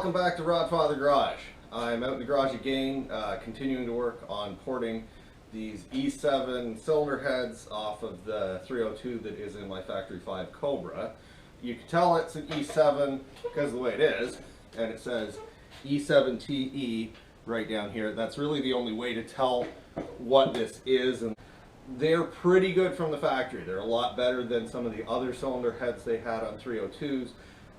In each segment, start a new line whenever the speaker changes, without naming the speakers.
Welcome back to Rodfather Garage. I'm out in the garage again, continuing to work on porting these E7 cylinder heads off of the 302 that is in my Factory 5 Cobra. You can tell it's an E7 because of the way it is, and it says E7TE right down here. That's really the only way to tell what this is, and they're pretty good from the factory. They're a lot better than some of the other cylinder heads they had on 302s.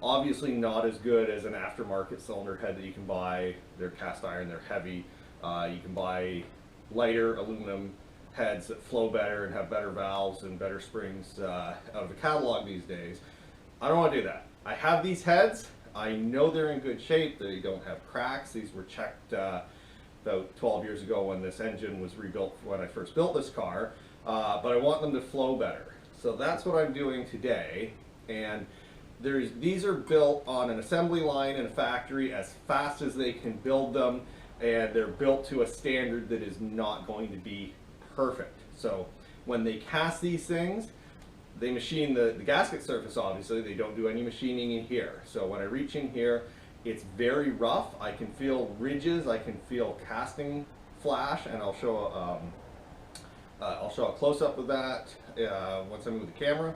Obviously not as good as an aftermarket cylinder head that you can buy. They're cast iron, they're heavy. You can buy lighter aluminum heads that flow better and have better valves and better springs out of the catalog these days. I don't want to do that. I have these heads. I know they're in good shape. They don't have cracks. These were checked about 12 years ago when this engine was rebuilt when I first built this car. But I want them to flow better. So that's what I'm doing today. And these are built on an assembly line in a factory as fast as they can build them, and they're built to a standard that is not going to be perfect. So when they cast these things, they machine the gasket surface. Obviously they don't do any machining in here. So when I reach in here, it's very rough. I can feel ridges, I can feel casting flash, and I'll show a close-up of that once I move the camera.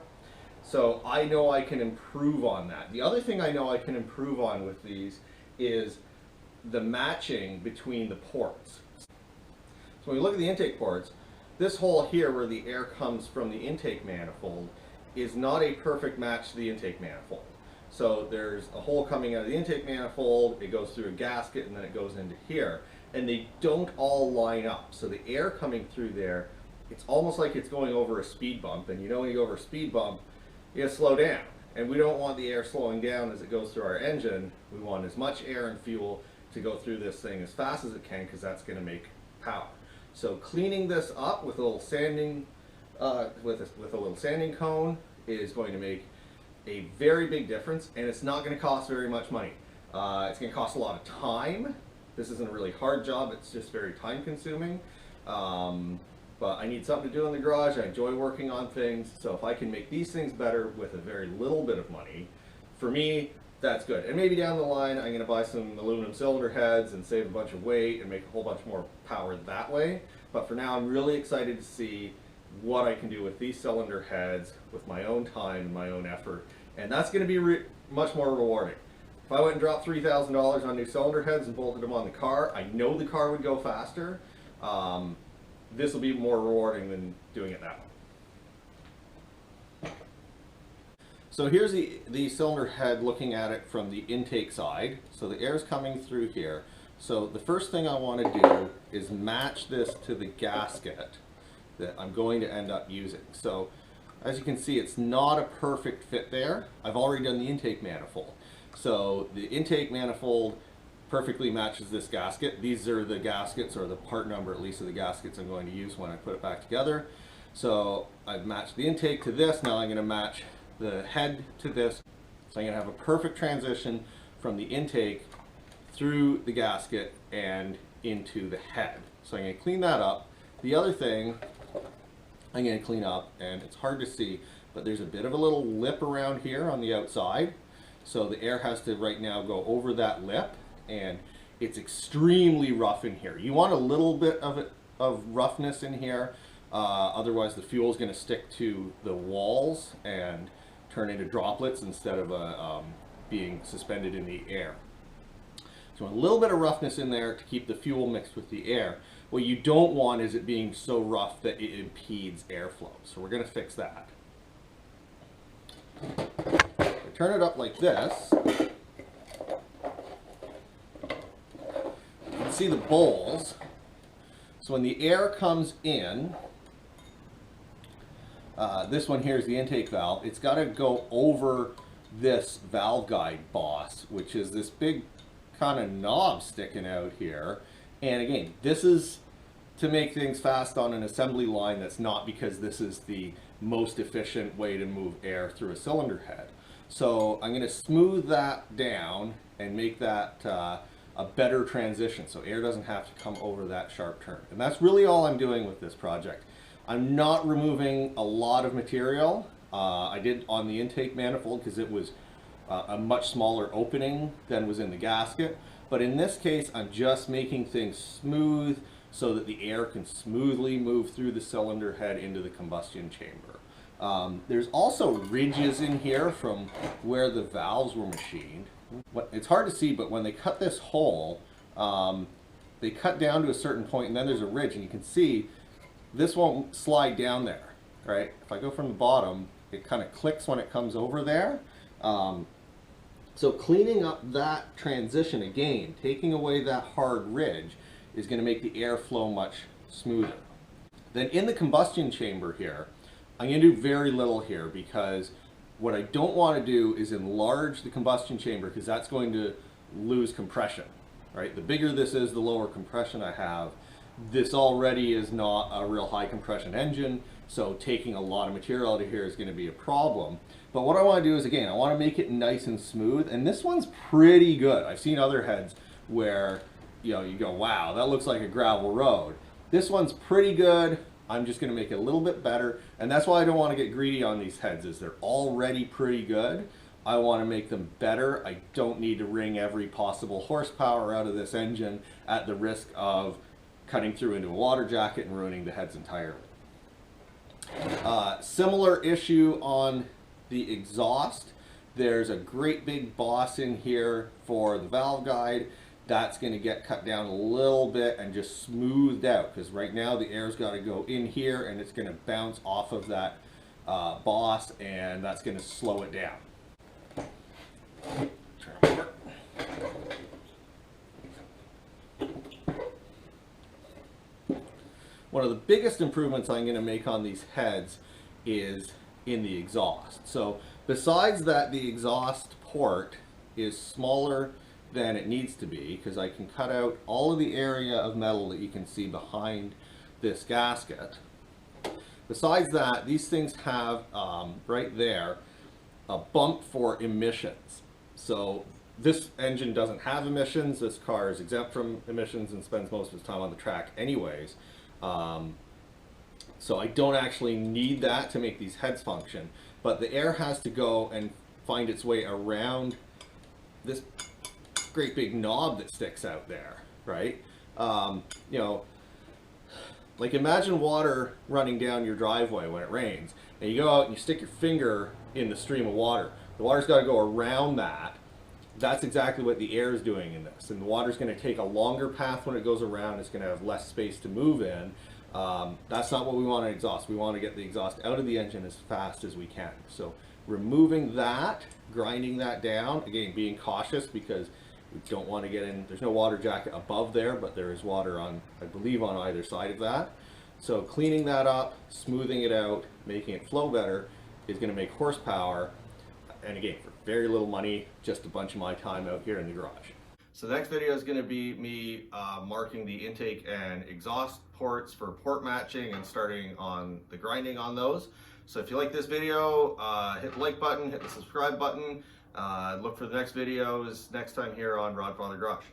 So I know I can improve on that. The other thing I know I can improve on with these is the matching between the ports. So when you look at the intake ports, this hole here where the air comes from the intake manifold is not a perfect match to the intake manifold. So there's a hole coming out of the intake manifold, it goes through a gasket, and then it goes into here. And they don't all line up. So the air coming through there, it's almost like it's going over a speed bump. And you know when you go over a speed bump, you gotta slow down, and we don't want the air slowing down as it goes through our engine. We want as much air and fuel to go through this thing as fast as it can, because that's going to make power. So cleaning this up with a little sanding, with a little sanding cone is going to make a very big difference, and it's not going to cost very much money. It's going to cost a lot of time. This isn't a really hard job; it's just very time consuming. But I need something to do in the garage. I enjoy working on things, so if I can make these things better with a very little bit of money, for me, that's good. And maybe down the line, I'm going to buy some aluminum cylinder heads and save a bunch of weight and make a whole bunch more power that way. But for now, I'm really excited to see what I can do with these cylinder heads with my own time and my own effort. And that's going to be much more rewarding. If I went and dropped $3,000 on new cylinder heads and bolted them on the car, I know the car would go faster. This will be more rewarding than doing it that way. So here's the cylinder head looking at it from the intake side. So the air is coming through here. So the first thing I want to do is match this to the gasket that I'm going to end up using. So as you can see, it's not a perfect fit there. I've already done the intake manifold. So the intake manifold perfectly matches this gasket. These are the gaskets, or the part number at least of the gaskets I'm going to use when I put it back together. So I've matched the intake to this. Now I'm going to match the head to this. So I'm going to have a perfect transition from the intake through the gasket and into the head. So I'm going to clean that up. The other thing I'm going to clean up, and it's hard to see, but there's a bit of a little lip around here on the outside. So the air has to right now go over that lip, and it's extremely rough in here. You want a little bit of roughness in here, otherwise the fuel is going to stick to the walls and turn into droplets instead of being suspended in the air. So a little bit of roughness in there to keep the fuel mixed with the air. What you don't want is it being so rough that it impedes airflow. So we're going to fix that. I turn it up like this. See the bowls. So when the air comes in, this one here is the intake valve. It's got to go over this valve guide boss, which is this big kind of knob sticking out here. And again, this is to make things fast on an assembly line. That's not because this is the most efficient way to move air through a cylinder head. So I'm going to smooth that down and make that a better transition, so air doesn't have to come over that sharp turn. And that's really all I'm doing with this project. I'm not removing a lot of material. I did on the intake manifold because it was a much smaller opening than was in the gasket. But in this case, I'm just making things smooth so that the air can smoothly move through the cylinder head into the combustion chamber. There's also ridges in here from where the valves were machined. It's hard to see, but when they cut this hole, they cut down to a certain point, and then there's a ridge, and you can see this won't slide down there, right? If I go from the bottom, it kind of clicks when it comes over there. So cleaning up that transition again, taking away that hard ridge, is going to make the air flow much smoother. Then in the combustion chamber here, I'm going to do very little here, because what I don't want to do is enlarge the combustion chamber, because that's going to lose compression, right? The bigger this is, the lower compression I have. This already is not a real high compression engine, so taking a lot of material out of here is going to be a problem. But what I want to do is, again, I want to make it nice and smooth, and this one's pretty good. I've seen other heads where, you know, you go, wow, that looks like a gravel road. This one's pretty good. I'm just going to make it a little bit better, and that's why I don't want to get greedy on these heads, is they're already pretty good. I want to make them better. I don't need to wring every possible horsepower out of this engine at the risk of cutting through into a water jacket and ruining the heads entirely. Similar issue on the exhaust. There's a great big boss in here for the valve guide. That's going to get cut down a little bit and just smoothed out, because right now the air's got to go in here and it's going to bounce off of that boss, and that's going to slow it down. Turn it over. One of the biggest improvements I'm going to make on these heads is in the exhaust. So besides that, the exhaust port is smaller than it needs to be, because I can cut out all of the area of metal that you can see behind this gasket. Besides that, these things have right there a bump for emissions. So this engine doesn't have emissions. This car is exempt from emissions and spends most of its time on the track anyways. So I don't actually need that to make these heads function, but the air has to go and find its way around this great big knob that sticks out there, right? You know, like imagine water running down your driveway when it rains, and you go out and you stick your finger in the stream of water. The water's got to go around that. That's exactly what the air is doing in this, and the water's going to take a longer path when it goes around. It's going to have less space to move in. That's not what we want in exhaust. We want to get the exhaust out of the engine as fast as we can. So removing that, grinding that down, again being cautious, because we don't want to get in, there's no water jacket above there, but there is water on, I believe, on either side of that. So cleaning that up, smoothing it out, making it flow better is going to make horsepower, and again, for very little money, just a bunch of my time out here in the garage. So the next video is going to be me marking the intake and exhaust ports for port matching and starting on the grinding on those. So if you like this video, hit the like button, hit the subscribe button. Look for the next videos next time here on Rodfather Garage.